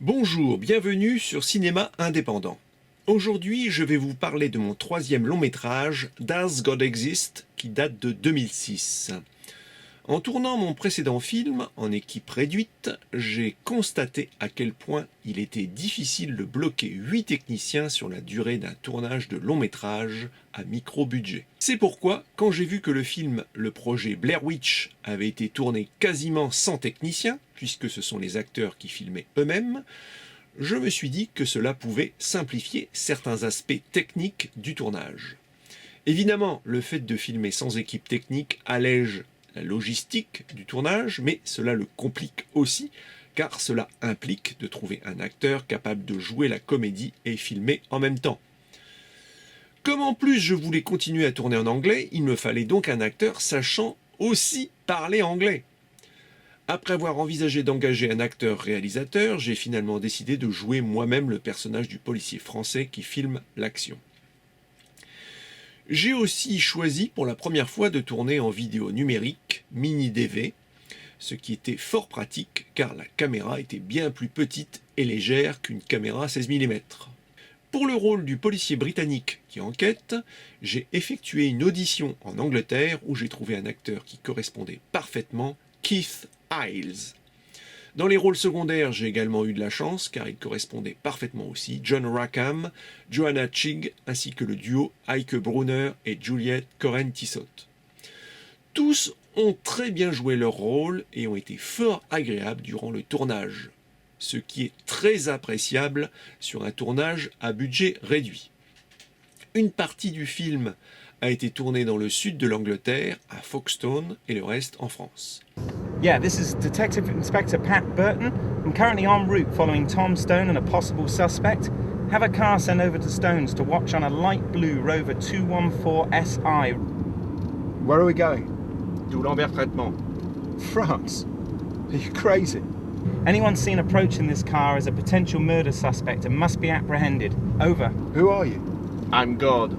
Bonjour, bienvenue sur Cinéma Indépendant. Aujourd'hui, je vais vous parler de mon troisième long métrage, Does God Exist, qui date de 2006. En tournant mon précédent film, en équipe réduite, j'ai constaté à quel point il était difficile de bloquer 8 techniciens sur la durée d'un tournage de long métrage à micro-budget. C'est pourquoi, quand j'ai vu que le film Le Projet Blair Witch avait été tourné quasiment sans techniciens, puisque ce sont les acteurs qui filmaient eux-mêmes, je me suis dit que cela pouvait simplifier certains aspects techniques du tournage. Évidemment, le fait de filmer sans équipe technique allège la logistique du tournage, mais cela le complique aussi, car cela implique de trouver un acteur capable de jouer la comédie et filmer en même temps. Comme en plus je voulais continuer à tourner en anglais, il me fallait donc un acteur sachant aussi parler anglais. Après avoir envisagé d'engager un acteur-réalisateur, j'ai finalement décidé de jouer moi-même le personnage du policier français qui filme l'action. J'ai aussi choisi pour la première fois de tourner en vidéo numérique, mini DV, ce qui était fort pratique car la caméra était bien plus petite et légère qu'une caméra 16 mm. Pour le rôle du policier britannique qui enquête, j'ai effectué une audition en Angleterre où j'ai trouvé un acteur qui correspondait parfaitement, Keith Iles. Dans les rôles secondaires, j'ai également eu de la chance, car il correspondait parfaitement aussi, John Rackham, Joanna Chig, ainsi que le duo Heike Brunner et Juliette Coren-Tissot. Tous ont très bien joué leur rôle et ont été fort agréables durant le tournage, ce qui est très appréciable sur un tournage à budget réduit. Une partie du film a été tournée dans le sud de l'Angleterre, à Folkestone, et le reste en France. Yeah, this is Detective Inspector Pat Burton. I'm currently en route following Tom Stone and a possible suspect. Have a car sent over to Stones to watch on a light blue Rover 214SI. Where are we going? To Lambert Traitement. France? Are you crazy? Anyone seen approaching this car as a potential murder suspect and must be apprehended. Over. Who are you? I'm God.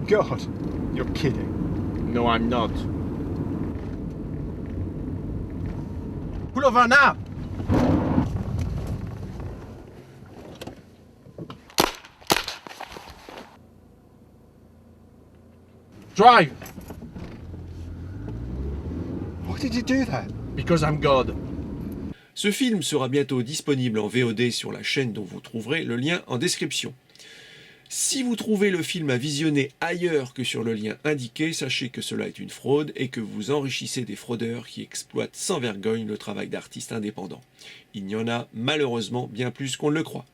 God, you're kidding. No, I'm not. Pull over now! Drive! Why did you do that? Because I'm God. Ce film sera bientôt disponible en VOD sur la chaîne dont vous trouverez le lien en description. Si vous trouvez le film à visionner ailleurs que sur le lien indiqué, sachez que cela est une fraude et que vous enrichissez des fraudeurs qui exploitent sans vergogne le travail d'artistes indépendants. Il y en a malheureusement bien plus qu'on ne le croit.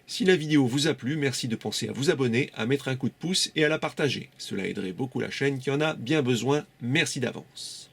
Si la vidéo vous a plu, merci de penser à vous abonner, à mettre un coup de pouce et à la partager. Cela aiderait beaucoup la chaîne qui en a bien besoin. Merci d'avance.